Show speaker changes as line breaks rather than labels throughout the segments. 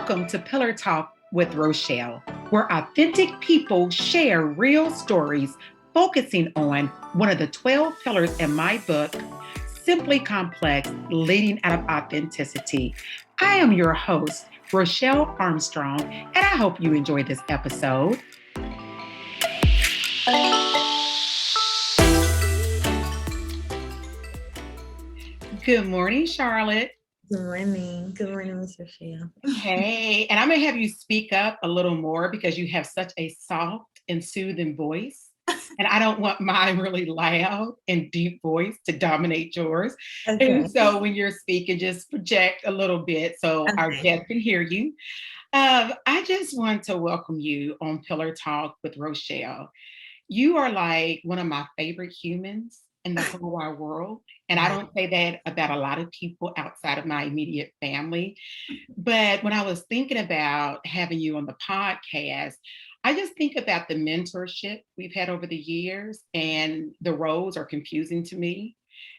Welcome to Pillar Talk with Rochelle, where authentic people share real stories focusing on one of the 12 pillars in my book, Simply Complex, Leading Out of Authenticity. I am your host, Rochelle Armstrong, and I hope you enjoy this episode. Good morning, Charlotte.
Good morning. Good morning, Miss Rochelle.
Hey, and I'm going to have you speak up a little more because you have such a soft and soothing voice. And I don't want my really loud and deep voice to dominate yours.
Okay.
And so when you're speaking, just project a little bit so our guests can hear you. I just want to welcome you on Pillar Talk with Rochelle. You are like one of my favorite humans in the whole wide world. And I don't say that about a lot of people outside of my immediate family. But when I was thinking about having you on the podcast, I just think about the mentorship we've had over the years, and the roles are confusing to me.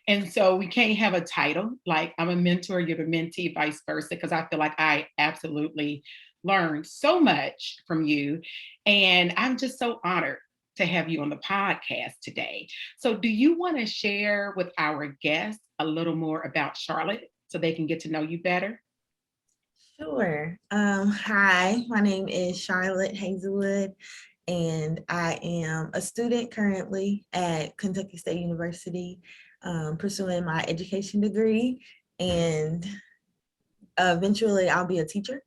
And so we can't have a title like I'm a mentor, you're a mentee, vice versa, because I feel like I absolutely learned so much from you. And I'm just so honored to have you on the podcast today. So, do you want to share with our guests a little more about Charlotte so they can get to know you better?
Sure. Hi, my name is Charlotte Hazelwood, and I am a student currently at Kentucky State University, pursuing my education degree, and eventually I'll be a teacher.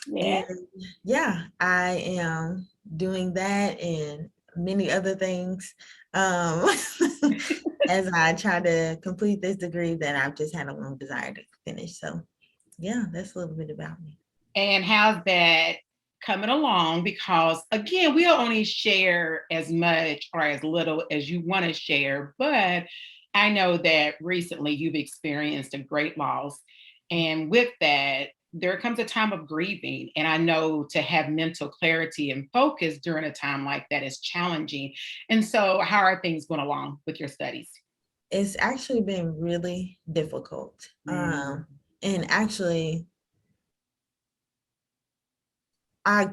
Yeah.
And yeah, I am doing that and many other things as I try to complete this degree that I've just had a long desire to finish. So yeah, that's a little bit about me.
And how's that coming along? Because again, we'll only share as much or as little as you want to share. But I know that recently you've experienced a great loss. And with that, there comes a time of grieving. And I know to have mental clarity and focus during a time like that is challenging. And so, how are things going along with your studies?
It's actually been really difficult. And actually, I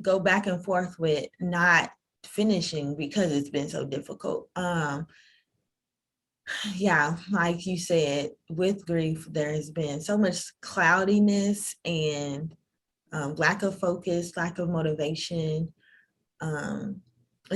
go back and forth with not finishing because it's been so difficult. Yeah, like you said, with grief, there has been so much cloudiness and lack of focus, lack of motivation. And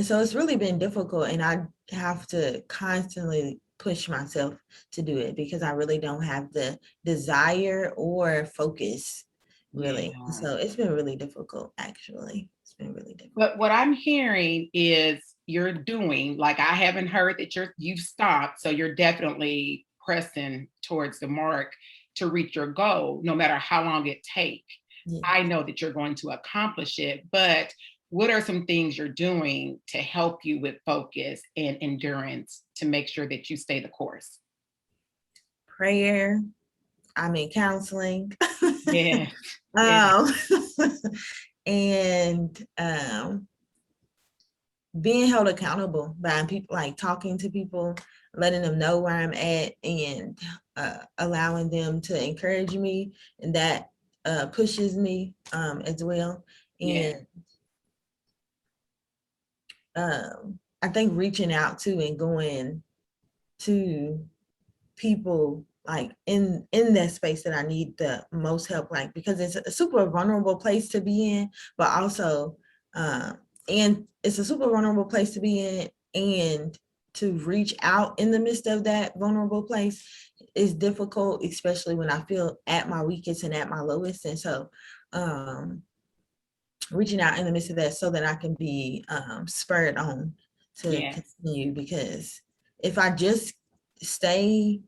so it's really been difficult, and I have to constantly push myself to do it because I really don't have the desire or focus, really.
Yeah.
So it's been really difficult, actually. It's been really difficult.
But what I'm hearing is you're doing, like I haven't heard that you've stopped. So you're definitely pressing towards the mark to reach your goal, no matter how long it takes.
Yeah.
I know that you're going to accomplish it, but what are some things you're doing to help you with focus and endurance to make sure that you stay the course?
Prayer, counseling.
Yeah.
And being held accountable by people, like talking to people, letting them know where I'm at, and allowing them to encourage me, and that pushes me as well. And I think reaching out to and going to people like in that space that I need the most help, like, because it's a super vulnerable place to be in, but also and it's a super vulnerable place to be in, and to reach out in the midst of that vulnerable place is difficult, especially when I feel at my weakest and at my lowest. And so reaching out in the midst of that so that I can be spurred on to continue, because if I just stay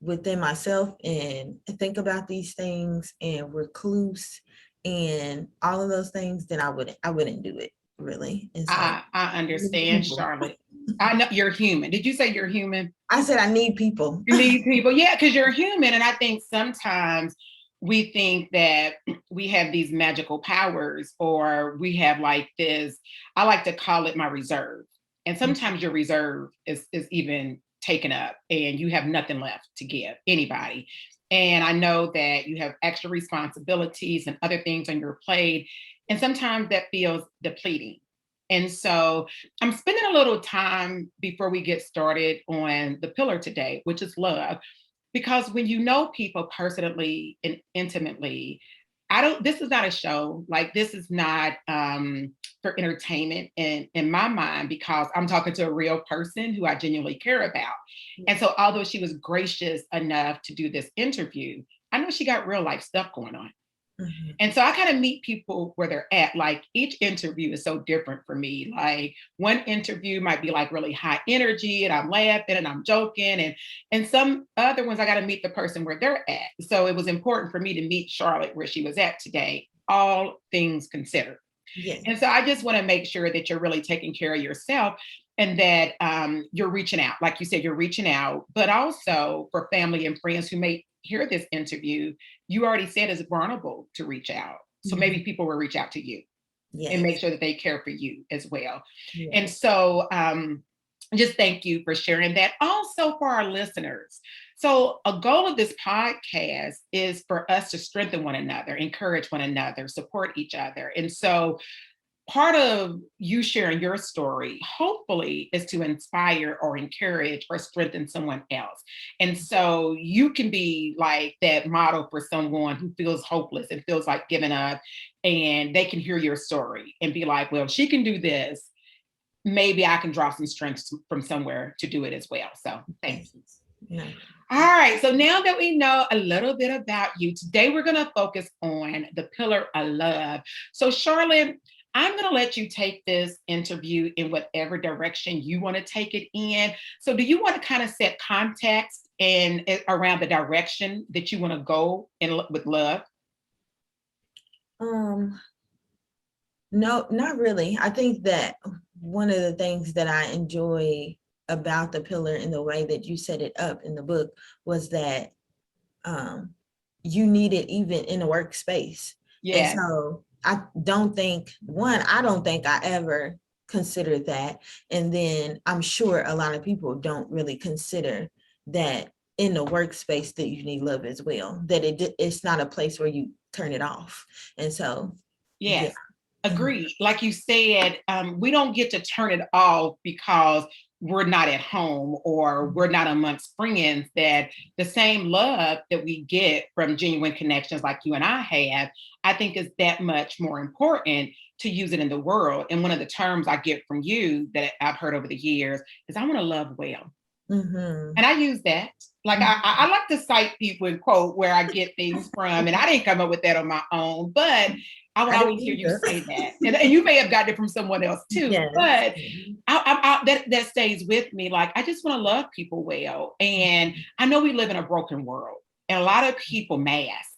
within myself and think about these things and recluse and all of those things, then I wouldn't do it, really. And so
I understand, Charlotte. I know you're human. Did you say you're human?
I said I need people.
You need people. Yeah, because you're human. And I think sometimes we think that we have these magical powers, or we have like this, I like to call it my reserve. And sometimes your reserve is even taken up and you have nothing left to give anybody. And I know that you have extra responsibilities and other things on your plate. And sometimes that feels depleting. And so I'm spending a little time before we get started on the pillar today, which is love. Because when you know people personally and intimately, I don't, this is not a show. Like, this is not for entertainment in my mind, because I'm talking to a real person who I genuinely care about. And so, although she was gracious enough to do this interview, I know she got real life stuff going on.
Mhm.
And so I kind of meet people where they're at. Like, each interview is so different for me. Like, one interview might be like really high energy and I'm laughing and I'm joking. And some other ones I got to meet the person where they're at. So it was important for me to meet Charlotte where she was at today, all things considered.
Yes.
And so I just want to make sure that you're really taking care of yourself, and that you're reaching out. Like you said, you're reaching out, but also for family and friends who may hear this interview, you already said it's vulnerable to reach out. So maybe
Mhm.
people will reach out to you and make
Yes.
sure that they care for you as well. And
Yes.
so just thank you for sharing that. Also, for our listeners. So, a goal of this podcast is for us to strengthen one another, encourage one another, support each other. And so, part of you sharing your story, hopefully, is to inspire or encourage or strengthen someone else. And so you can be like that model for someone who feels hopeless and feels like giving up, and they can hear your story and be like, well, she can do this. Maybe I can draw some strength from somewhere to do it as well. So thank
Yes.
you.
No.
All right. So now that we know a little bit about you, today we're going to focus on the pillar of love. So, Charlotte, I'm going to let you take this interview in whatever direction you want to take it in. So, do you want to kind of set context and around the direction that you want to go in with love?
Um, no, not really. I think that one of the things that I enjoy about the pillar and the way that you set it up in the book was that um, you need it even in a workspace. And
Yes.
so I don't think I ever considered that. And then I'm sure a lot of people don't really consider that in the workspace that you need love as well, that it's not a place where you turn it off. And so, yeah.
Yes. Agreed. Like you said, we don't get to turn it off because we're not at home or we're not amongst friends. That the same love that we get from genuine connections like you and I have, I think is that much more important to use it in the world. And one of the terms I get from you that I've heard over the years is I want to love well.
Mm-hmm.
And I use that. Like, I like to cite people and quote where I get things from. And I didn't come up with that on my own, but I would
I didn't
always hear you
either.
say that. And you may have gotten it from someone else too,
Yes.
but that stays with me. Like, I just want to love people well. And I know we live in a broken world, and a lot of people mask.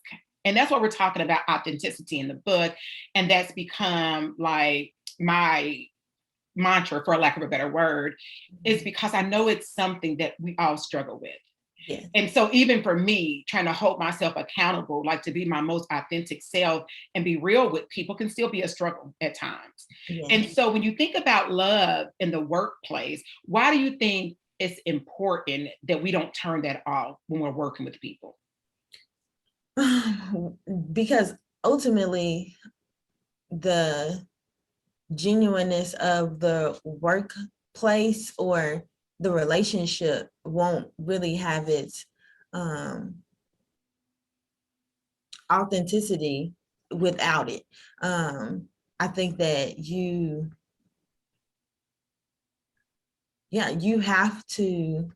And that's what we're talking about, authenticity, in the book. And that's become like my mantra, for lack of a better word, is because I know it's something that we all struggle with.
Yes.
And so, even for me, trying to hold myself accountable, like to be my most authentic self and be real with people, can still be a struggle at times. And
Yes.
so, when you think about love in the workplace, why do you think it's important that we don't turn that off when we're working with people?
Because ultimately, the genuineness of the workplace or the relationship won't really have its um, authenticity without it. I think that you have to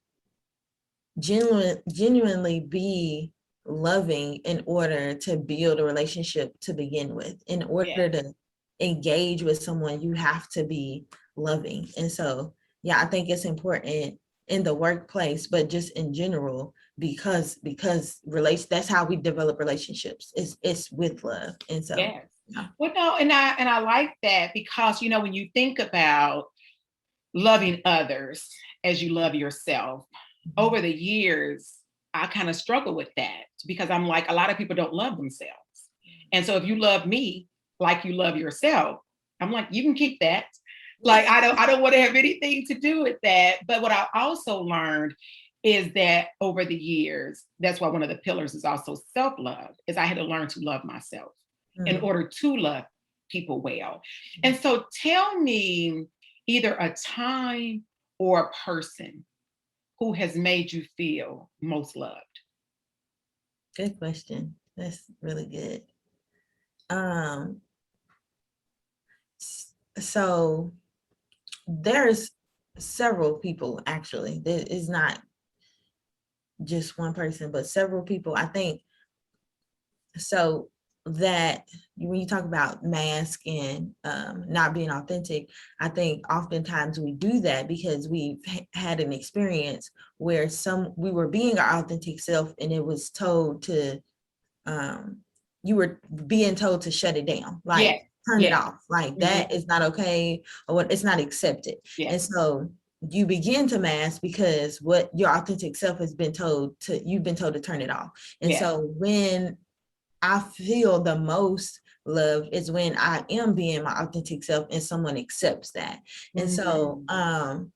genuinely be loving in order to build a relationship to begin with. In
Yeah.
order to engage with someone, you have to be loving. And so, yeah, I think it's important in the workplace, but just in general, because relate that's how we develop relationships. It's with love. And so,
Yes.
yeah.
Well, no, and I like that, because when you think about loving others as you love yourself, over the years, I kind of struggle with that, because I'm like, a lot of people don't love themselves. And so if you love me like you love yourself, I'm like, you can keep that. Like,
Yes.
I don't want to have anything to do with that. But what I also learned is that over the years, that's why one of the pillars is also self-love, is I had to learn to love myself in
Mm.
order to love people well. And so tell me either a time or a person who has made you feel most loved.
Good question. That's really good. Um, so there's several people actually. There is not just one person, but several people. I think so that when you talk about mask and not being authentic, I think oftentimes we do that because we've had an experience where we were being our authentic self and it was told to um, you were being told to shut it down, like
Yes,
turn it
yes,
off, like
mhm,
that is not okay, or what it's not accepted. And
yes,
so you begin to mask because what your authentic self you've been told to turn it off. And
yes.
so when I feel the most love is when I am being my authentic self and someone accepts that. And
Mm.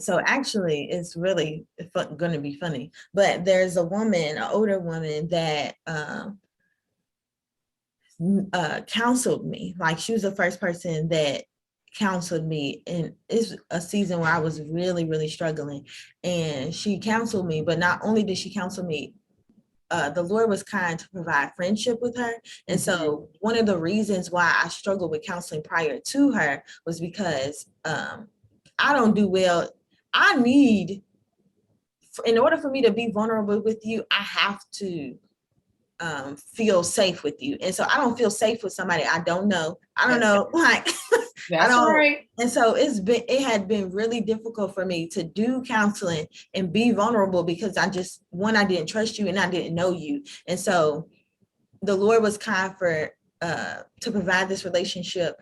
so actually it's really going to be funny, but there's a woman, an older woman that counseled me. Like she was the first person that counseled me, and it's a season where I was really, really struggling, and she counseled me. But not only did she counsel me, the Lord was kind to provide friendship with her. And
Mhm.
so one of the reasons why I struggled with counseling prior to her was because I don't do well. I need, in order for me to be vulnerable with you, I have to feel safe with you. And so I don't feel safe with somebody I don't know. I don't
That's
know, like I
that's
don't.
right.
And so it had been really difficult for me to do counseling and be vulnerable because I didn't trust you and I didn't know you. And so the Lord was kind for to provide this relationship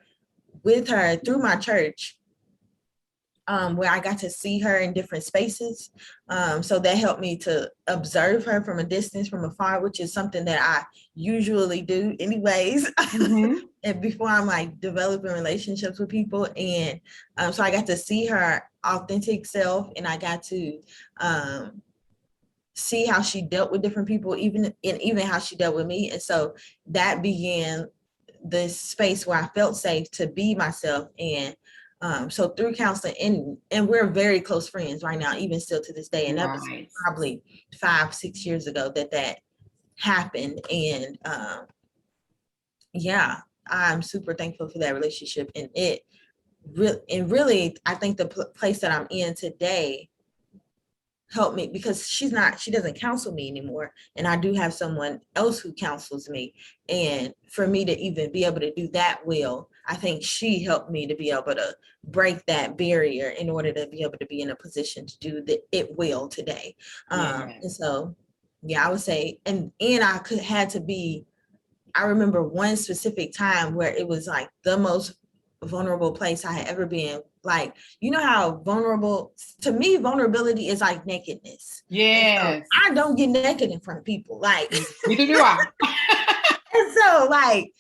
with her through my church, where I got to see her in different spaces. So that helped me to observe her from a distance, from afar, which is something that I usually do anyways.
Mhm.
And before I'm like developing relationships with people. And so I got to see her authentic self, and I got to see how she dealt with different people, even how she dealt with me. And so that began this space where I felt safe to be myself. And so through counseling, and we're very close friends right now, even still to this day. And that was
Nice.
probably 5-6 years ago that happened. And yeah, I'm super thankful for that relationship. And really, I think the place that I'm in today help me because she doesn't counsel me anymore, and I do have someone else who counsels me. And for me to even be able to do that well, I think she helped me to be able to break that barrier in order to be able to be in a position to do it well today.
Yeah.
And so yeah, I would say, and had to be, I remember one specific time where it was like the most vulnerable place I had ever been. Like, you know how vulnerable, to me, vulnerability is like nakedness. And so
Yes.
I don't get naked in front of people. Like,
Neither do I.
and so like,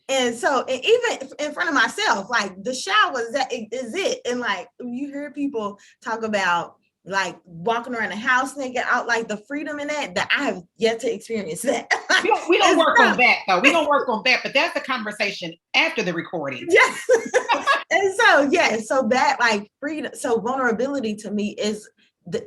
and even in front of myself, like the shower is it. And like you hear people talk about like walking around the house naked, out like the freedom in that I have yet to experience that.
We don't
And
work
so
on that though. We don't work on that, but that's a conversation after the recording.
yes. And so yeah, so that like freedom, so vulnerability to me is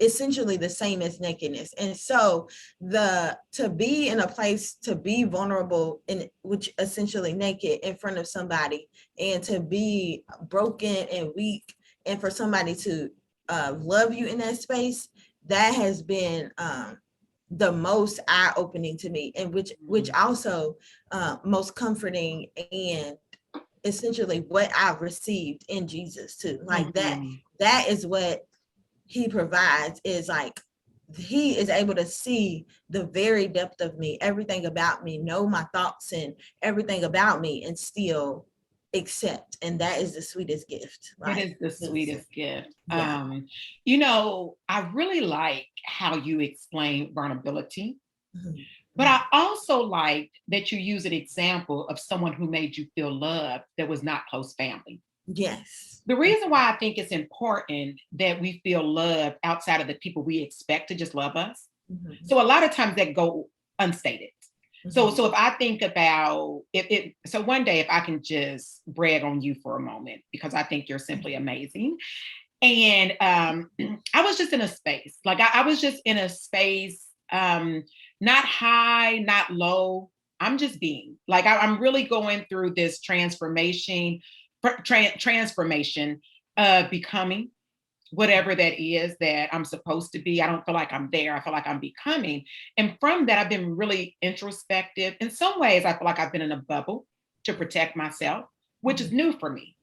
essentially the same as nakedness. And so to be in a place to be vulnerable, in which essentially naked in front of somebody, and to be broken and weak, and for somebody to love you in that space, that has been the most eye-opening to me, and which also most comforting, and essentially what I've received in Jesus too. Like
Mhm.
that is what he provides, is like he is able to see the very depth of me, everything about me, know my thoughts and everything about me, and still accept. And that is the sweetest gift.
It
Like
is the sweetest gift.
yeah.
I really like how you explain vulnerability,
Mhm.
but I also like that you use an example of someone who made you feel loved that was not close family.
Yes.
The reason why I think it's important that we feel love outside of the people we expect to just love us.
Mm-hmm.
So a lot of times that go unstated. So
Mm-hmm.
so if I think about so one day if I can just brag on you for a moment because I think you're simply amazing. And I was just in a space, like I was just in a space, not high, not low. I'm just being like I'm really going through this transformation of becoming whatever that is that I'm supposed to be. I don't feel like I'm there. I feel like I'm becoming. And from that, I've been really introspective. In some ways, I feel like I've been in a bubble to protect myself, which is new for me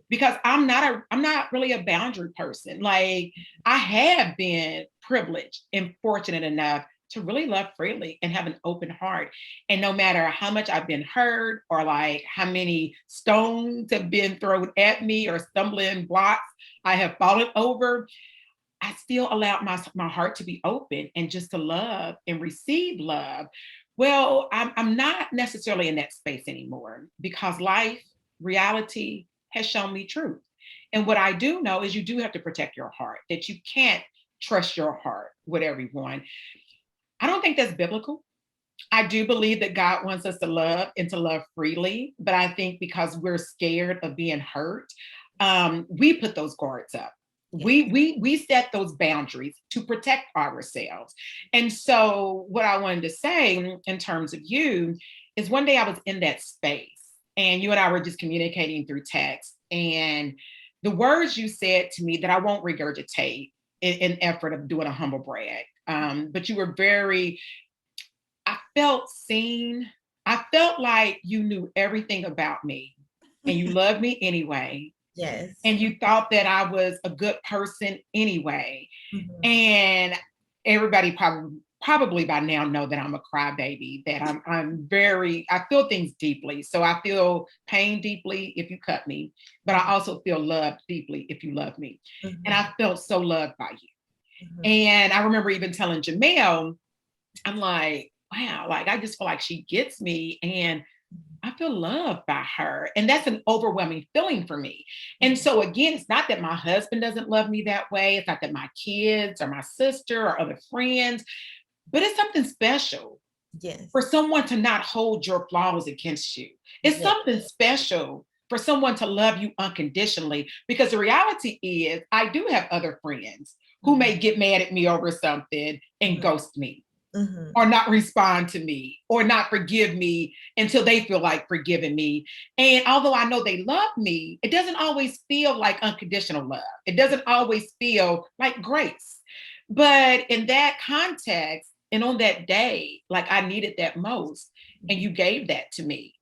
because I'm not really a boundary person. Like I have been privileged and fortunate enough to really love freely and have an open heart. And no matter how much I've been hurt or like how many stones have been thrown at me or stumbling blocks I have fallen over, I still allowed my heart to be open and just to love and receive love. Well, I'm not necessarily in that space anymore because life, reality has shown me truth. And what I do know is you do have to protect your heart, that you can't trust your heart with everyone. I don't think that's biblical. I do believe that God wants us to love and to love freely, but I think because we're scared of being hurt, we put those guards up.
Yes.
We set those boundaries to protect ourselves. And so, what I wanted to say in terms of you is one day I was in that space, and you and I were just communicating through text, and the words you said to me that I won't regurgitate in effort of doing a humble brag, but you were very I felt seen. I felt like you knew everything about me and you loved me anyway.
Yes.
And you thought that I was a good person anyway.
Mm-hmm.
And everybody probably by now know that I'm a crybaby, that I'm very, I feel things deeply. So I feel pain deeply if you cut me, but I also feel love deeply if you love me. And
Mm-hmm.
I felt so loved by you.
Mm-hmm.
And I remember even telling Jamel, I'm like, wow, like I just feel like she gets me and I feel loved by her. And that's an overwhelming feeling for me. And
Mm-hmm.
so, again, it's not that my husband doesn't love me that way. It's not that my kids or my sister or other friends, but it's something special
Yes.
for someone to not hold your flaws against you. It's
Yes.
something special for someone to love you unconditionally because the reality is, I do have other friends who
Mm-hmm.
may get mad at me over something and ghost me
Mm-hmm.
or not respond to me or not forgive me until they feel like forgiving me. And although I know they love me, it doesn't always feel like unconditional love. It doesn't always feel like grace. But in that context, and on that day, like I needed that most, and you gave that to me.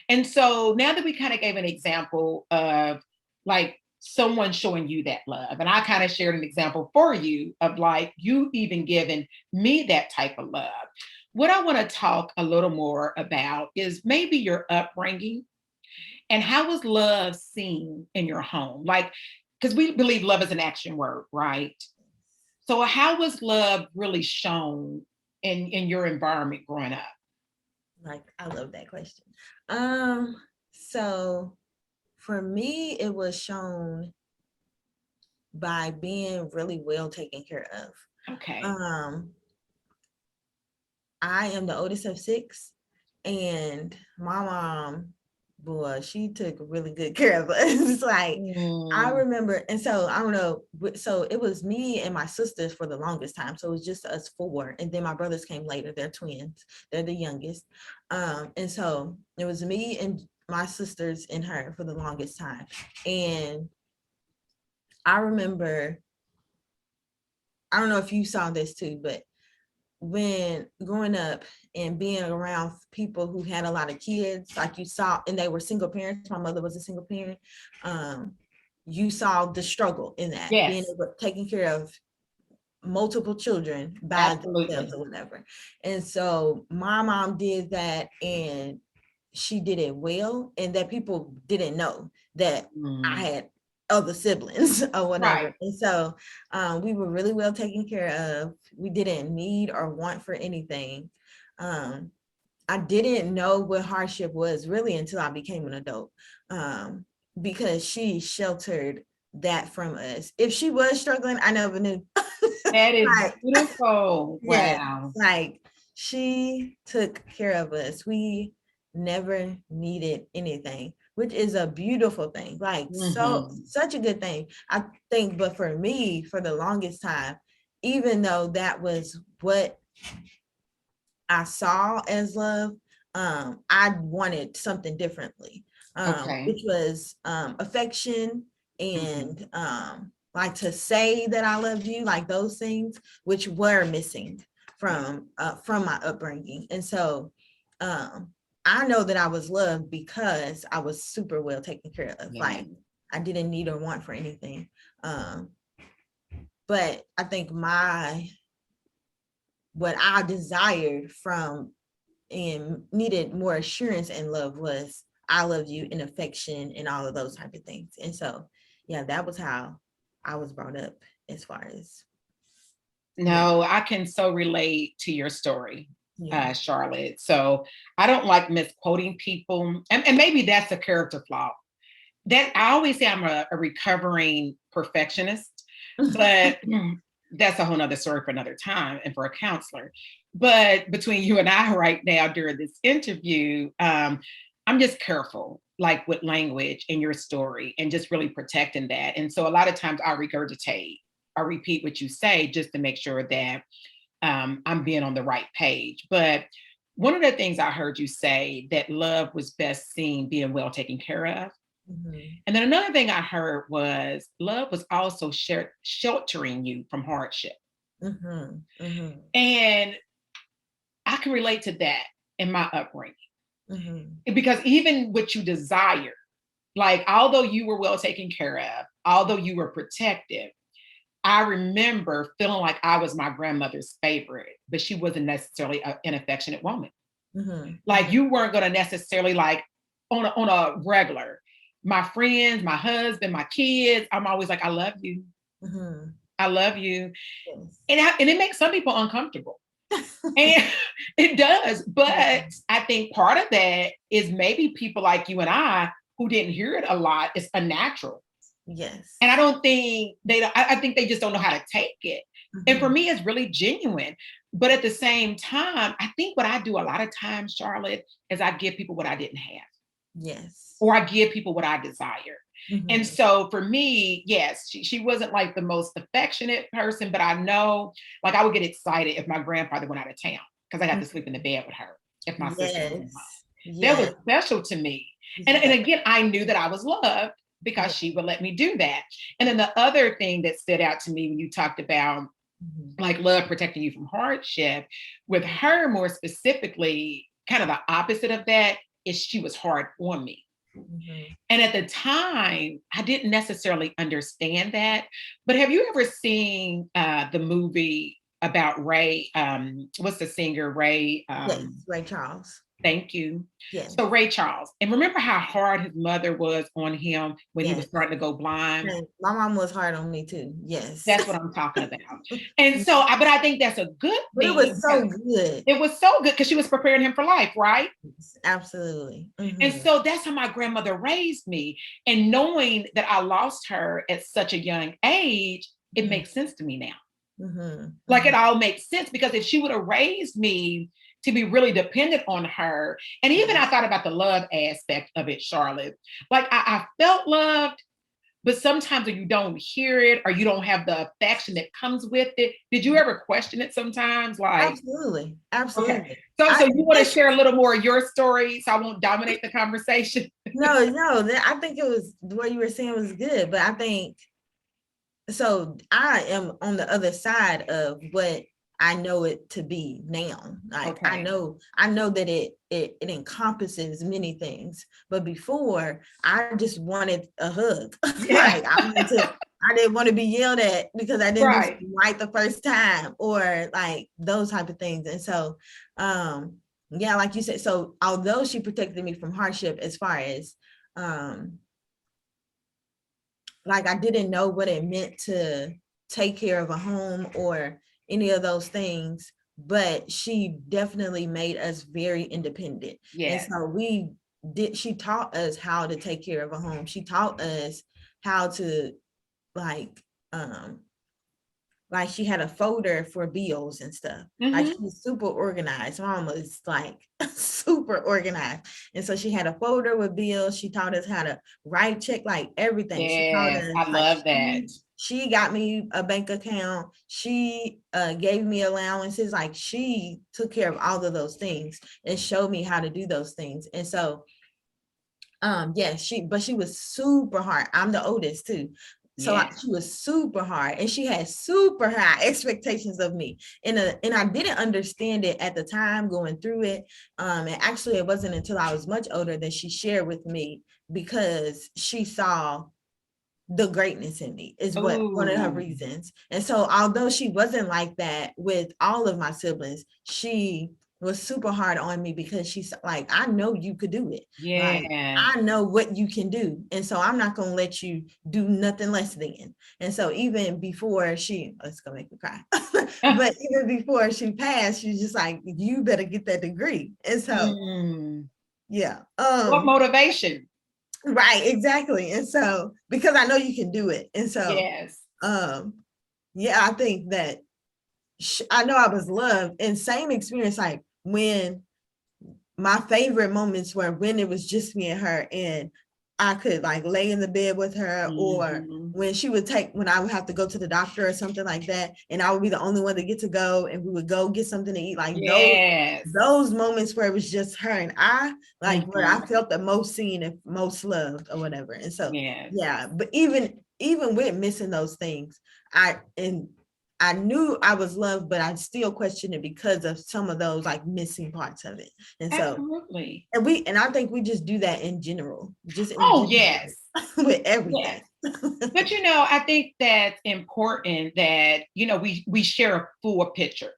And so now that we kind of gave an example of like someone showing you that love, and I kind of shared an example for you of like you even giving me that type of love. What I want to talk a little more about is maybe your upbringing and how was love seen in your home? Like, because we believe love is an action word, right? So, how was love really shown in your environment growing up?
Like, I love that question. Um, so for me, it was shown by being really well taken care of.
Okay.
Um, I am the oldest of six, and my mom, boy, she took really good care of us. Like, I
Mm,
remember, and so I don't know, so it was me and my sisters for the longest time. So it was just us four, and then my brothers came later. They're twins. They're the youngest, and so it was me and my sisters and her for the longest time. And I remember, I don't know if you saw this too, but when growing up and being around people who had a lot of kids, like you saw, and they were single parents, my mother was a single parent, um, you saw the struggle in that, being
yes,
able taking care of multiple children by themselves
absolutely.
or whatever. And so my mom did that, and she did it well, and that people didn't know that I
Mm,
had other siblings or
right.
whatever. And so we were really well taken care of. We didn't need or want for anything. Um, I didn't know what hardship was really until I became an adult. Um, because she sheltered that from us. If she was struggling, I never knew.
That is
Like,
beautiful.
yes,
Wow.
like she took care of us. We never needed anything, which is a beautiful thing. Like, so
Hmm.
such a good thing, I think. But for me, for the longest time, even though that was what I saw as love, I wanted something differently,
Okay.
which was affection
Hmm.
and like to say that I love you, like those things, which were missing
Yeah.
from my upbringing. And so I know that I was loved because I was super well taken care of.
Yeah.
Like, I didn't need or want for anything. Um, but I think my what I desired from and needed more assurance and love was I love you and affection and all of those type of things. And so, yeah, that was how I was brought up as far as, yeah,
No, I can so relate to your story,
yeah.
Charlotte. So I don't like misquoting people. And maybe that's a character flaw. That I always say I'm a recovering perfectionist, but that's a whole nother story for another time and for a counselor. But between you and I right now during this interview, I'm just careful, like with language and your story, and just really protecting that. And so a lot of times I regurgitate or repeat what you say just to make sure that I'm being on the right page. But one of the things I heard you say that love was best seen being well taken care of.
Mhm,
And then another thing I heard was love was also sheltering you from hardship.
mhm, mhm,
And I can relate to that in my upbringing
mhm,
because even what you desire, like although you were well taken care of, although you were protected, I remember feeling like I was my grandmother's favorite, but she wasn't necessarily an affectionate woman.
mhm,
Like
mhm.
you weren't going to necessarily like on a regular. My friends, my husband, my kids, I'm always like, I love you.
Mhm.
I love you.
Yes.
And it makes some people uncomfortable. And it does. But
Mhm.
I think part of that is maybe people like you and I who didn't hear it a lot, it's unnatural. And I
Yes.
don't think I think they just don't know how to take it. And for
Mhm.
me, it's really genuine. But at the same time, I think what I do a lot of times, Charlotte, is I give people what I didn't have,
Yes.
or I give people what I desire. And
Mhm.
so for me, yes, she wasn't like the most affectionate person, but I know like I would get excited if my grandfather went out of town because I got to sleep in the
Mhm.
bed with her if my sister wasn't home.
Yes.
That was
Yes.
special to me. And
Yes.
again, I knew that I was loved because
Yes.
she would let me do that. And then the other thing that stood out to me when you talked about
Mhm.
like love protecting you from hardship, with her more specifically, kind of the opposite of that is she was hard on me.
Mhm.
And at the time, I didn't necessarily understand that. But have you ever seen the movie about Ray? What's the singer Ray?
Yes. Ray Charles.
Thank you.
Yes.
So Ray Charles, and remember how hard his mother was on him when he was
Yes.
starting to go blind.
And my mom was hard on me too. Yes.
That's what I'm talking about. And so, but I think that's a good
But it
thing
was
because
so good.
it was so good because she was preparing him for life, right?
Yes, absolutely.
And
Mhm.
so that's how my grandmother raised me. And knowing that I lost her at such a young age, it
Mhm.
makes sense to me now.
Mhm.
Like it
Mhm.
all makes sense because if she would have raised me to be really dependent on her, and even I
Yes.
thought about the love aspect of it, Charlotte. Like I felt loved, but sometimes when you don't hear it or you don't have the affection that comes with it, did you ever question it sometimes? Like,
Absolutely.
okay.
Absolutely.
So
I
you want to
this
share a little more of your story so I won't dominate the conversation?
no, I think it was what you were saying was good, but I think so I am on the other side of what I know it to be now. Like
Okay.
I know that it encompasses many things. But before I just wanted a hug.
Yeah.
Like I didn't want to be yelled at because I didn't do
Right.
something right the first time or like those type of things. And so yeah, like you said, so although she protected me from hardship as far as um like I didn't know what it meant to take care of a home or any of those things, but she definitely made us very independent. And
Yes.
so we she taught us how to take care of a home. She taught us how to like um like she had a folder for bills and stuff. Like she
Mm-hmm.
was super organized. Mom was like super organized. And so she had a folder with bills. She taught us how to write check, like everything. She taught
Yes,
us
I
like
love that.
she got me a bank account. She gave me allowances. Like she took care of all of those things and showed me how to do those things. And so yeah, she was super hard. I'm the oldest too. So
Yeah.
she was super hard and she had super high expectations of me. And I didn't understand it at the time going through it. And actually it wasn't until I was much older that she shared with me, because she saw the greatness in me is what one of her
Ooh,
reasons. And so although she wasn't like that with all of my siblings, she was super hard on me because she's like, I know you could do it. Like,
yeah.
I know what you can do. And so I'm not going to let you do nothing less than. And so even before she, oh, it's going to make me cry, but even before she passed, she's just like, you better get that degree. And so,
Mm.
yeah.
What motivation?
Right, exactly. And so, because I know you can do it. And so,
Yes.
um, yeah, I think that I know I was loved, and same experience, like when my favorite moments were when it was just me and her, and I could like lay in the bed with her, or
Mm-hmm.
when I would have to go to the doctor or something like that, and I would be the only one to get to go, and we would go get something to eat. Like
Yes.
those moments where it was just her and I, like where I
Mm-hmm.
felt the most seen and most loved or whatever. And so,
Yes.
yeah, but even with missing those things, I knew I was loved, but I still questioned it because of some of those like missing parts of it. And so,
Absolutely.
and I think we just do that in general, just in
Oh,
general
yes.
with
Yes.
everything.
But I think that's important that, we share a full picture.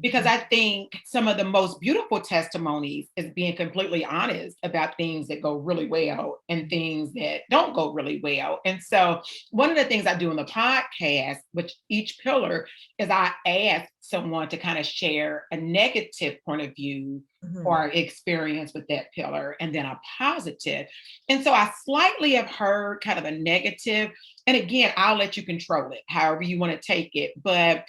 Because
Mhm.
I think some of the most beautiful testimonies is being completely honest about things that go really well and things that don't go really well. And so, one of the things I do in the podcast, which each pillar is I ask someone to kind of share a negative point of view
Mhm.
or experience with that pillar and then a positive. And so I slightly have heard kind of a negative. And again, I'll let you control it however you want to take it. But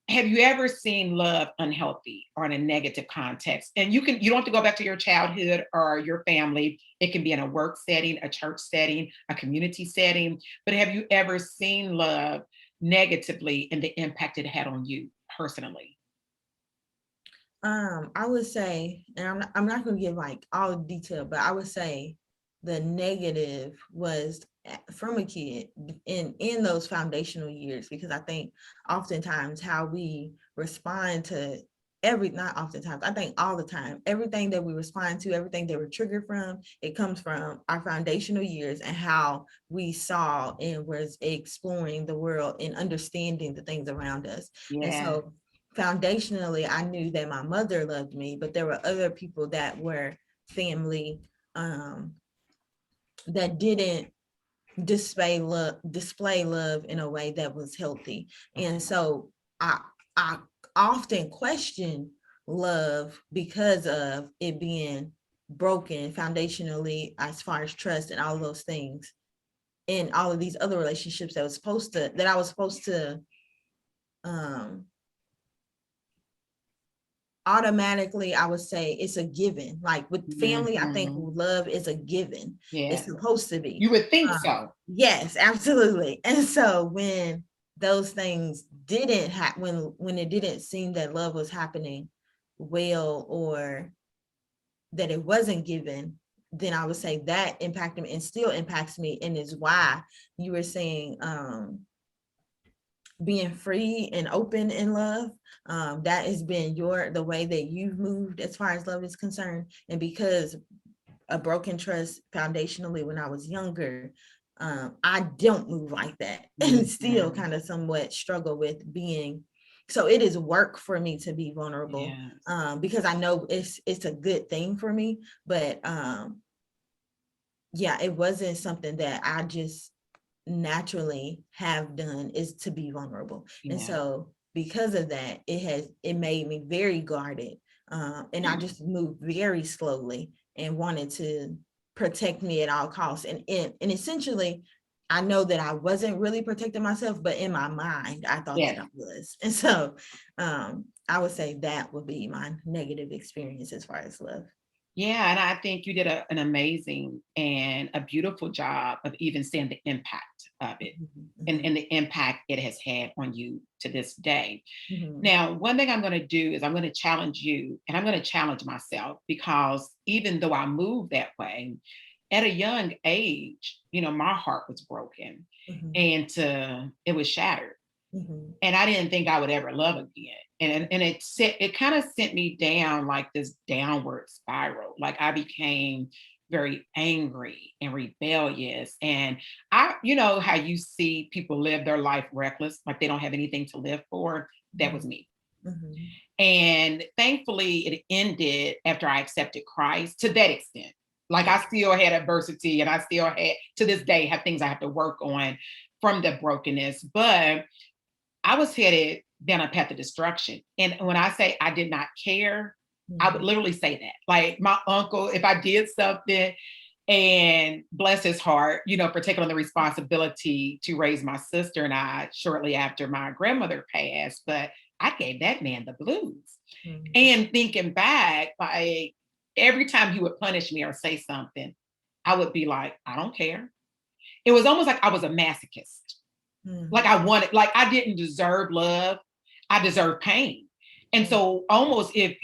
have you ever seen love unhealthy or in a negative context? And you don't have to go back to your childhood or your family. It can be in a work setting, a church setting, a community setting. But have you ever seen love negatively and the impact it had on you personally?
I would say, and I'm not going to give like all the detail, but I would say the negative was from a kid in those foundational years, because I think oftentimes how we respond to not oftentimes, I think all the time, everything that we respond to, everything that we're triggered from, it comes from our foundational years and how we saw and was exploring the world and understanding the things around us. And
Yeah.
so foundationally, I knew that my mother loved me, but there were other people that were family, that didn't display love in a way that was healthy. And
Okay.
so I often question love because of it being broken foundationally as far as trust and all those things, and all of these other relationships that I was supposed to um automatically, I would say it's a given. Like with family, I think
Mhm.
love is a given. It's
Yes.
supposed to be.
You would think so.
Yes, absolutely. And so when those things didn't happen, when it didn't seem that love was happening well, or that it wasn't given, then I would say that impacted me and still impacts me, and is why you were saying being free and open in love, that has been the way that you've moved as far as love is concerned. And because a broken trust foundationally when I was younger, I don't move like that and still
Mhm.
kind of somewhat struggle with being, so it is work for me to be vulnerable,
Yes.
because I know it's a good thing for me. But yeah, it wasn't something that I just naturally have done, is to be vulnerable. And
Yeah.
so because of that, it made me very guarded. And I
Hmm.
just moved very slowly. and wanted to protect me at all costs. And essentially, I know that I wasn't really protecting myself, but in my mind, I thought that
Yeah.
I was. And so I would say that would be my negative experience as far as love.
Yeah, and I think you did an amazing and a beautiful job of even seeing the impact of it,
Mm-hmm.
and the impact it has had on you to this day.
Mm-hmm.
Now, one thing I'm going to do is I'm going to challenge you, and I'm going to challenge myself, because even though I moved that way at a young age, my heart was broken,
Mm-hmm.
and it was shattered,
Mm-hmm.
and I didn't think I would ever love again. And it kind of sent me down like this downward spiral. Like I became very angry and rebellious. And how you see people live their life reckless, like they don't have anything to live for. That was me.
Mm-hmm.
And thankfully it ended after I accepted Christ to that extent. Like
Yeah.
I still had adversity, and I still had, to this day, have things I have to work on from the brokenness. But I was headed down a path of destruction. And when I say I did not care, I would
Mm-hmm.
literally say that. Like my uncle, if I did something, and bless his heart, for taking on the responsibility to raise my sister and I shortly after my grandmother passed, but I gave that man the blues.
Mm-hmm.
And thinking back, like every time he would punish me or say something, I would be like, I don't care. It was almost like I was a masochist. Like like I didn't deserve love. I deserved pain. And
Mm-hmm.
so almost if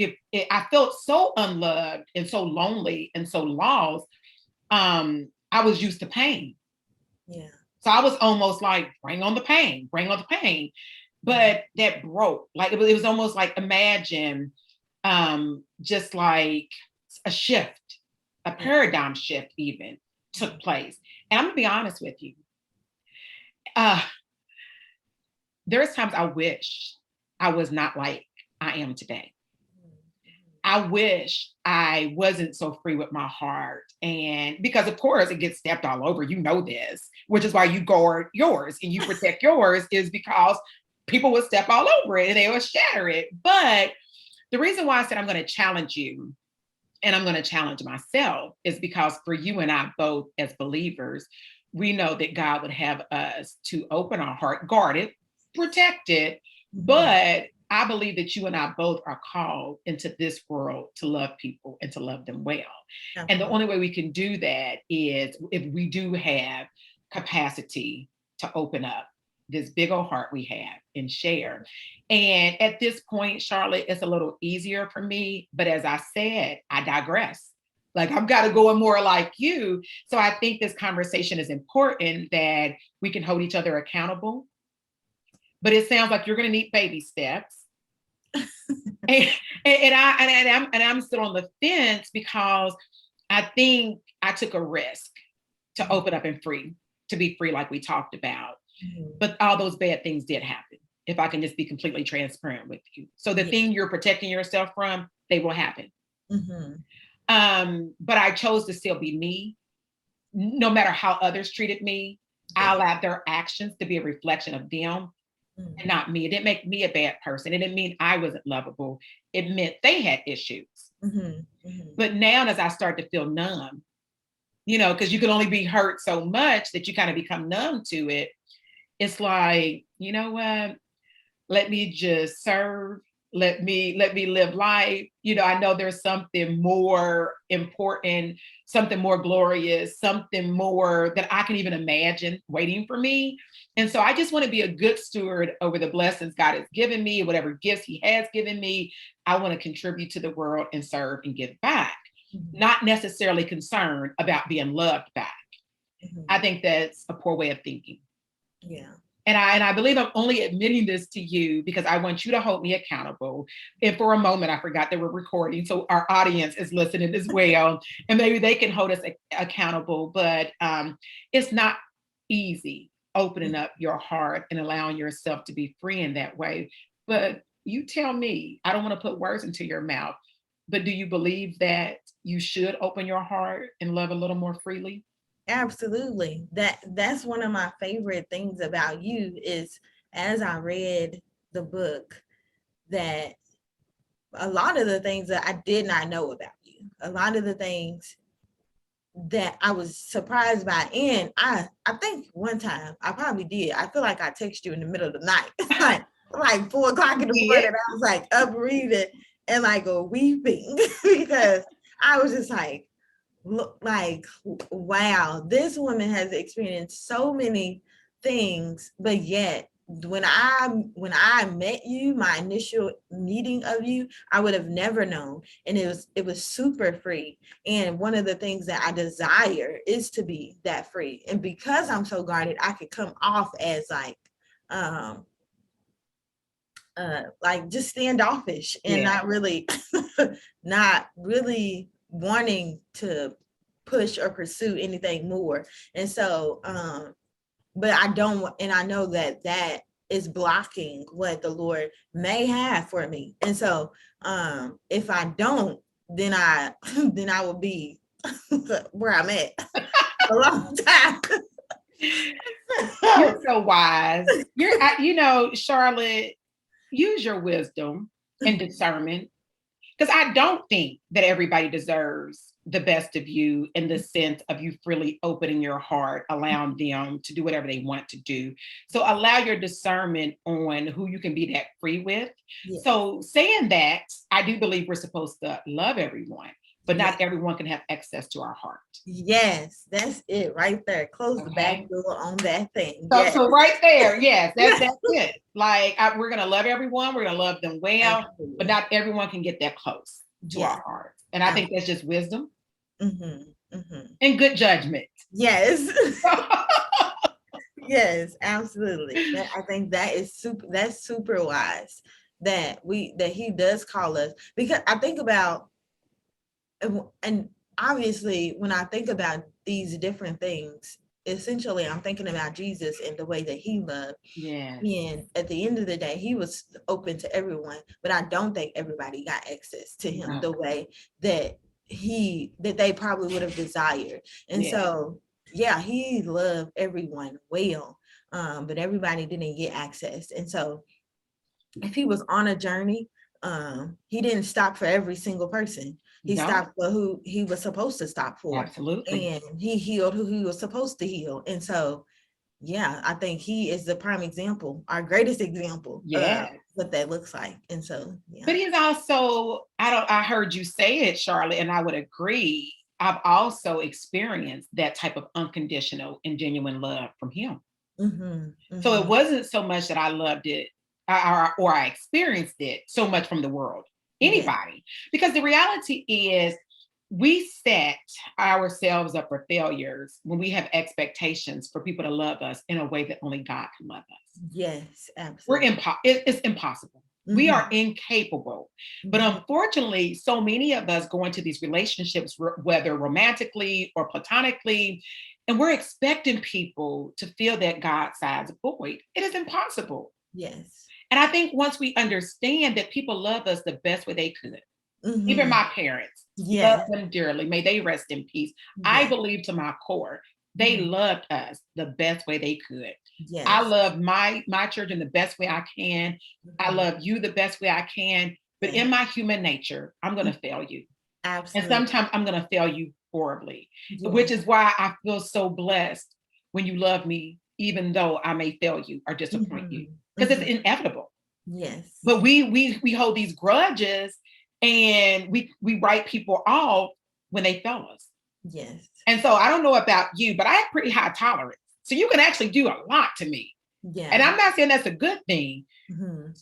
I felt so unloved and so lonely and so lost, I was used to pain.
Yeah.
So I was almost like, bring on the pain, bring on the pain.
Mm-hmm.
But that broke. Like it was almost like, imagine just like a shift, a
Yeah.
paradigm shift even took place. And I'm gonna be honest with you. Uh, there's times I wish I was not like I am today. I wish I wasn't so free with my heart. And because, of course, it gets stepped all over. You know this, which is why you guard yours and you protect yours, is because people would step all over it and they would shatter it. But the reason why I said I'm going to challenge you and I'm going to challenge myself is because for you and I both, as believers, we know that God would have us to open our heart, guard it, protect it.
Mm-hmm.
But I believe that you and I both are called into this world to love people and to love them well. And the
Absolutely.
only way we can do that is if we do have capacity to open up this big old heart we have and share. And at this point, Charlotte, it's a little easier for me. But as I said, I digress. Like I've got to go more like you. So I think this conversation is important, that we can hold each other accountable. But it sounds like you're going to need baby steps. and, I'm still on the fence because I think I took a risk to open up and to be free, like we talked about.
Mm-hmm.
But all those bad things did happen, if I can just be completely transparent with you. So the
Yeah.
thing you're protecting yourself from, they will happen.
Mm-hmm.
But I chose to still be me, no matter how others treated me. I
Yeah.
allowed their actions to be a reflection of them and
Mm-hmm.
not me. It didn't make me a bad person. It didn't mean I wasn't lovable. It meant they had issues.
Mm-hmm. Mm-hmm.
But now, as I start to feel numb, because you can only be hurt so much that you kind of become numb to it. It's like, you know what? Let me just serve. Let me live life. I know there's something more important, something more glorious, something more that I can even imagine waiting for me. And so I just want to be a good steward over the blessings God has given me, whatever gifts he has given me. I want to contribute to the world and serve and give back,
Mm-hmm.
not necessarily concerned about being loved back.
Mm-hmm.
I think that's a poor way of thinking.
Yeah.
And I believe I'm only admitting this to you because I want you to hold me accountable. And for a moment, I forgot that we're recording, so our audience is listening as well, and maybe they can hold us accountable. But it's not easy opening up your heart and allowing yourself to be free in that way. But you tell me, I don't want to put words into your mouth, but do you believe that you should open your heart and love a little more freely?
Absolutely. That's one of my favorite things about you is, as I read the book, that a lot of the things that I did not know about you. a lot of the things that I was surprised by. And I think one time I probably did. I feel like I texted you in the middle of the night, like 4 o'clock in the morning. I was like up reading and like weeping because I was just like, look, like, wow, this woman has experienced so many things, but yet when I met you, my initial meeting of you, I would have never known. And it was super free. And one of the things that I desire is to be that free. And because I'm so guarded, I could come off as like just standoffish and not really not really wanting to push or pursue anything more. And so but I don't, and I know that that is blocking what the Lord may have for me. And so if I don't, then I then I will be where I'm at a long time.
You're so wise. Charlotte, use your wisdom and discernment, because I don't think that everybody deserves the best of you in the sense of you freely opening your heart, allowing them to do whatever they want to do. So allow your discernment on who you can be that free with. Yes. So saying that, I do believe we're supposed to love everyone, but not everyone can have access to our heart.
Yes, that's it right there. Close the back door on that thing.
So right there, yes, that's it. Like we're gonna love everyone, we're gonna love them well, absolutely, but not everyone can get that close to our hearts. And I think that's just wisdom and good judgment.
Yes. Yes, absolutely. I think that is super wise that he does call us, because I think about, and obviously when I think about these different things, essentially I'm thinking about Jesus and the way that he loved. Yeah. And at the end of the day, he was open to everyone, but I don't think everybody got access to him the way that they probably would have desired. And so he loved everyone well, but everybody didn't get access. And so if he was on a journey, he didn't stop for every single person. He stopped for who he was supposed to stop for. Absolutely. And he healed who he was supposed to heal. And so, I think he is the prime example, our greatest example of what that looks like. And so,
But he's also, I heard you say it, Charlotte, and I would agree. I've also experienced that type of unconditional and genuine love from him. So it wasn't so much that I loved it or I experienced it so much from the world, anybody, because the reality is we set ourselves up for failures when we have expectations for people to love us in a way that only God can love us.
Yes, absolutely.
It's impossible. We are incapable. But unfortunately, so many of us go into these relationships, whether romantically or platonically, and we're expecting people to fill that God-sized void. It is impossible.
Yes.
And I think once we understand that people love us the best way they could, even my parents, love them dearly, may they rest in peace. I believe to my core, they loved us the best way they could. Yes. I love my children the best way I can. I love you the best way I can. But in my human nature, I'm going to fail you. Absolutely. And sometimes I'm going to fail you horribly, which is why I feel so blessed when you love me, even though I may fail you or disappoint you, because it's inevitable.
Yes.
But we hold these grudges and we write people off when they fail us.
Yes.
And so I don't know about you, but I have pretty high tolerance. So you can actually do a lot to me. Yeah. And I'm not saying that's a good thing.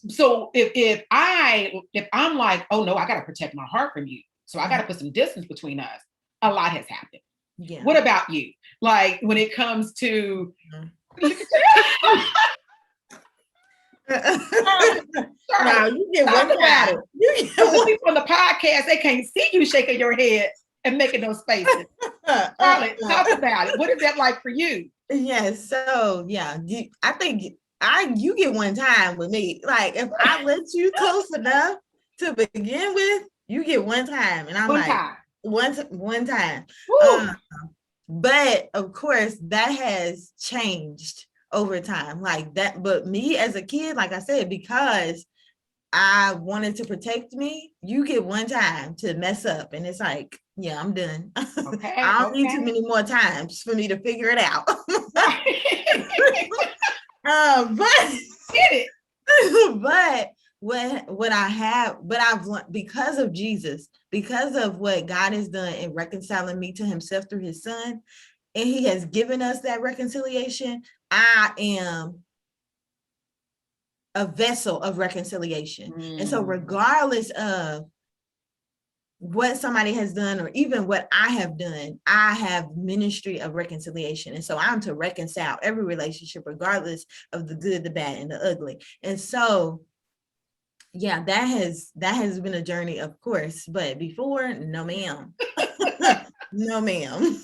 So if I'm like, oh no, I got to protect my heart from you, so I got to put some distance between us, a lot has happened. Yeah. What about you? Like when it comes to
no, you get one about it.
People on the podcast, they can't see you shaking your head and making those faces. Charlotte, talk about it. What is that like for you?
Yes. So I think you get one time with me. Like if I let you close enough to begin with, you get one time, and I'm one time. But of course, that has changed over time, like that. But me as a kid, like I said, because I wanted to protect me, you get one time to mess up, and it's like, yeah, I'm done.
Okay,
I don't need too
okay.
many more times for me to figure it out.
Right.
But
Get it.
but what I have, but I've learned because of Jesus, because of what God has done in reconciling me to himself through his son, and he has given us that reconciliation. I am a vessel of reconciliation. And so regardless of what somebody has done or even what I have done, I have ministry of reconciliation. And so I'm to reconcile every relationship, regardless of the good, the bad, and the ugly. And so yeah, that has been a journey, of course, but before, no ma'am. No ma'am.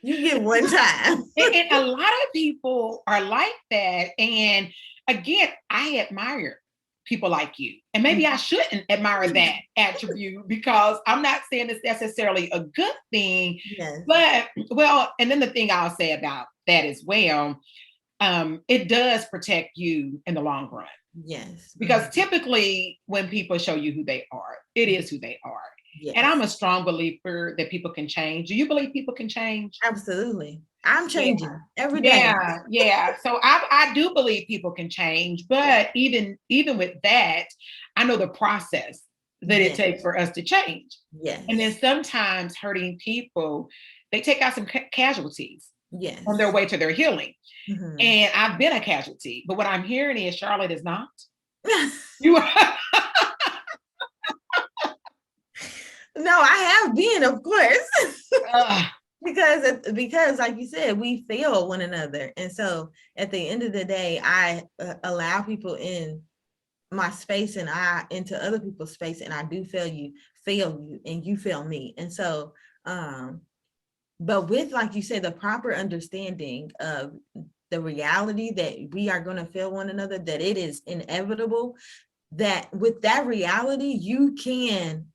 You get one time.
And a lot of people are like that. And again, I admire people like you. And maybe I shouldn't admire that attribute because I'm not saying it's necessarily a good thing.
Yes.
But, well, and then the thing I'll say about that as well, it does protect you in the long run.
Yes.
Because typically when people show you who they are, it is who they are.
Yes.
And I'm a strong believer that people can change. Do you believe people can change?
Absolutely. I'm changing every day.
Yeah, yeah. So I do believe people can change, but even with that, I know the process that it takes for us to change.
Yes.
And then sometimes hurting people, they take out some casualties
Yes.
on their way to their healing.
Mm-hmm.
And I've been a casualty, but what I'm hearing is Charlotte is not. You are.
No, I have been, of course. Because like you said, we fail one another. And so at the end of the day, I allow people in my space and I into other people's space, and I do fail you, and you fail me. And so but with, like you said, the proper understanding of the reality that we are going to fail one another, that it is inevitable, that with that reality, you can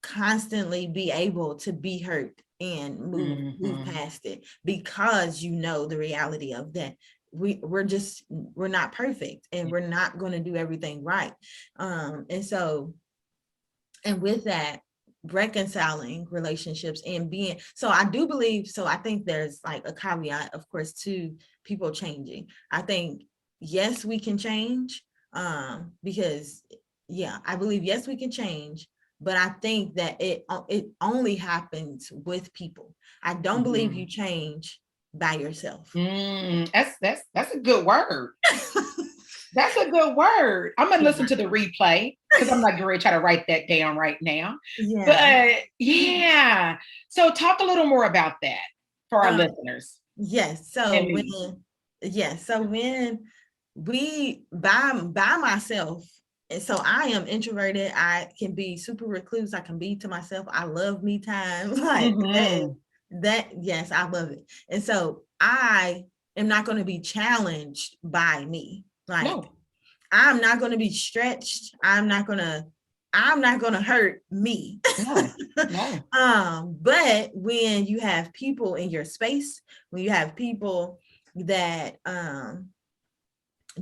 constantly be able to be hurt and move past it, because you know the reality of that. We're not perfect, and we're not going to do everything right. And so, and with that, reconciling relationships and being, so I do believe, so I think there's like a caveat, of course, to people changing. I think, yes, we can change, because yeah, I believe, yes, we can change, but I think that it only happens with people. I don't believe you change by yourself.
That's a good word. That's a good word. I'm gonna listen to the replay because I'm not going to try to write that down right now.
Yeah.
But yeah. So talk a little more about that for our listeners.
Yes. So when we by myself, and so I am introverted, I can be super recluse, I can be to myself, I love me time. Like that, yes, I love it. And so I am not going to be challenged by me. Like, no. I'm not going to be stretched. I'm not going to hurt me. No. But when you have people in your space, when you have people that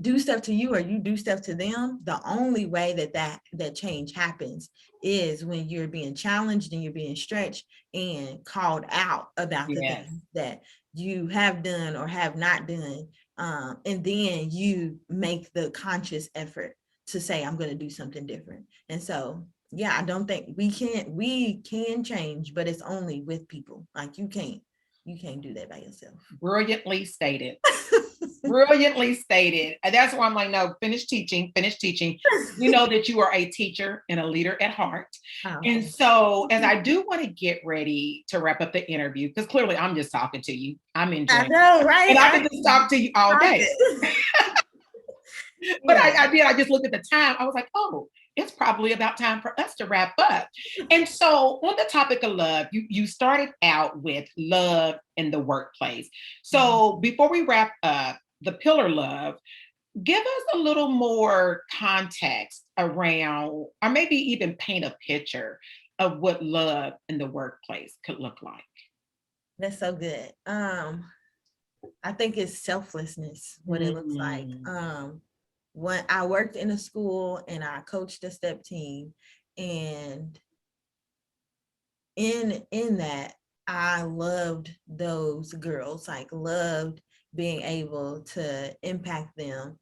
do stuff to you or you do stuff to them, the only way that change happens is when you're being challenged and you're being stretched and called out about the things that you have done or have not done. And then you make the conscious effort to say, I'm going to do something different. And so, yeah, I don't think we can change, but it's only with people. Like you can't do that by yourself.
Brilliantly stated. Brilliantly stated. And that's why I'm like, no, finish teaching. You know that you are a teacher and a leader at heart. Oh. And so as I do want to get ready to wrap up the interview, because clearly I'm just talking to you. I'm enjoying it. I know, right? And I could just talk to you all day. But I just looked at the time. I was like, oh, it's probably about time for us to wrap up. And so on the topic of love, you started out with love in the workplace. So before we wrap up the pillar love, give us a little more context around, or maybe even paint a picture of what love in the workplace could look like.
That's so good. I think it's selflessness, what it looks like. when I worked in a school and I coached a step team, and in that I loved those girls, like loved being able to impact them.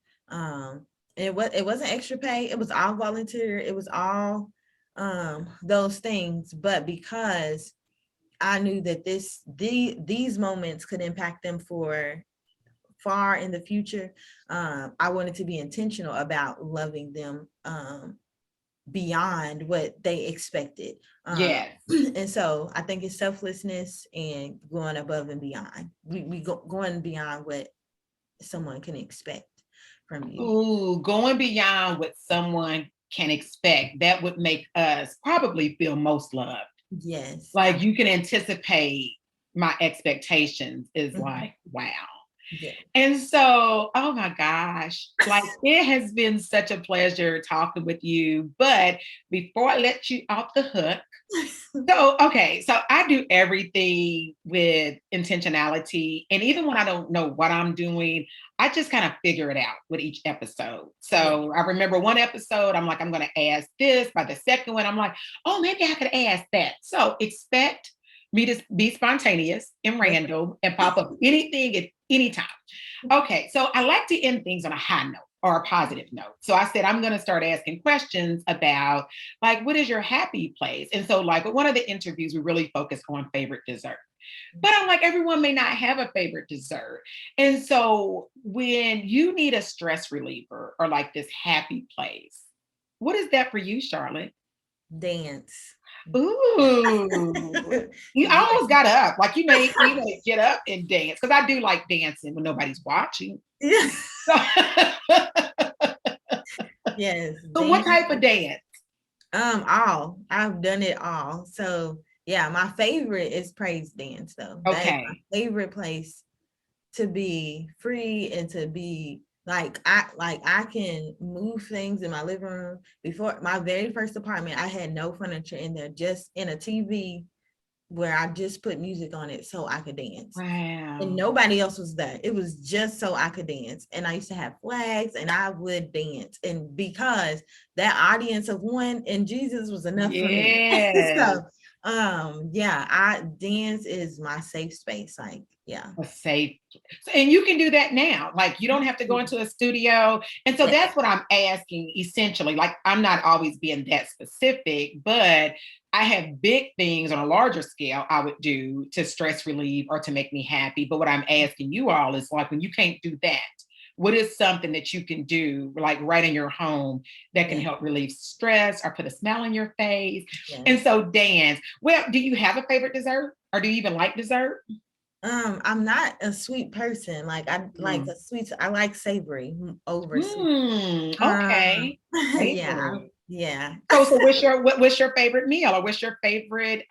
It wasn't extra pay, it was all volunteer, it was all those things, but because I knew that these moments could impact them for far in the future, I wanted to be intentional about loving them beyond what they expected.
Yes.
And so I think it's selflessness and going above and beyond. Going beyond what someone can expect from you.
Ooh, going beyond what someone can expect. That would make us probably feel most loved.
Yes.
Like you can anticipate my expectations is like, wow.
Yeah.
And so, oh my gosh, like it has been such a pleasure talking with you. But before I let you off the hook, so I do everything with intentionality. And even when I don't know what I'm doing, I just kind of figure it out with each episode.
Yeah.
So I remember one episode, I'm like, I'm going to ask this. By the second one, I'm like, oh, maybe I could ask that. So expect me to be spontaneous and random and pop up anything at any time. Okay, so I like to end things on a high note or a positive note. So I said, I'm going to start asking questions about like, what is your happy place? And so like with one of the interviews, we really focused on favorite dessert. But I'm like, everyone may not have a favorite dessert. And so when you need a stress reliever or like this happy place, what is that for you, Charlotte?
Dance.
Ooh. You
Yeah.
almost got up. Like you made me want to get up and dance. Because I do like dancing when nobody's watching.
Yeah.
So,
Yes.
so what
Dance.
type of dance?
All. I've done it all. So yeah, my favorite is praise dance though. That is my
Okay.
favorite place to be free and to be I can move things in my living room. Before my very first apartment, I had no furniture in there, just in a TV where I just put music on it so I could dance. And
Wow.
nobody else was there. It was just so I could dance. And I used to have flags and I would dance. And because that audience of one and Jesus was enough for me.
Yes.
So yeah, I dance is my safe space. Like, yeah.
A safe. And you can do that now. Like you don't have to go into a studio. And so
Yeah.
that's what I'm asking essentially. Like I'm not always being that specific, but I have big things on a larger scale I would do to stress relieve or to make me happy. But what I'm asking you all is like when you can't do that, what is something that you can do like right in your home that can
Yeah.
help relieve stress or put a smile on your face?
Yeah.
And so dance. Well, do you have a favorite dessert or do you even like dessert?
I'm not a sweet person. Like I like
Mm.
a sweet. I like savory over sweet.
Okay.
Yeah,
Savory.
yeah.
So what's your favorite meal or what's your favorite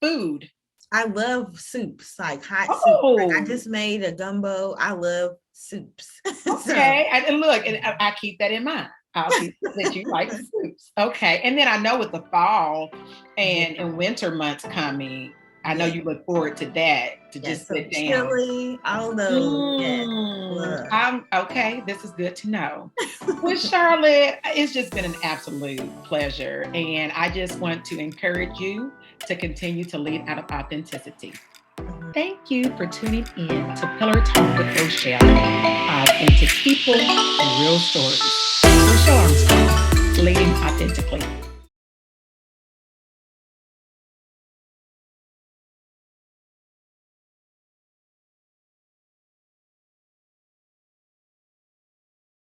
food?
I love soups, like hot soup. Like I
Oh,
just made a gumbo. I love soups. So
okay. And look, and I keep that in mind. I'll keep that you like soups. Okay. And then I know with the fall
yeah,
and winter months coming, I know
yeah,
you look forward to that, to
yeah.
just
So
sit down.
chili, all those. Yeah, love.
I'm okay. This is good to know. Well, Charlotte, it's just been an absolute pleasure. And I just want to encourage you to continue to lead out of authenticity.
Mhm.
Thank you for tuning in to Pillar Talk with Rochelle, authentic people and real stories.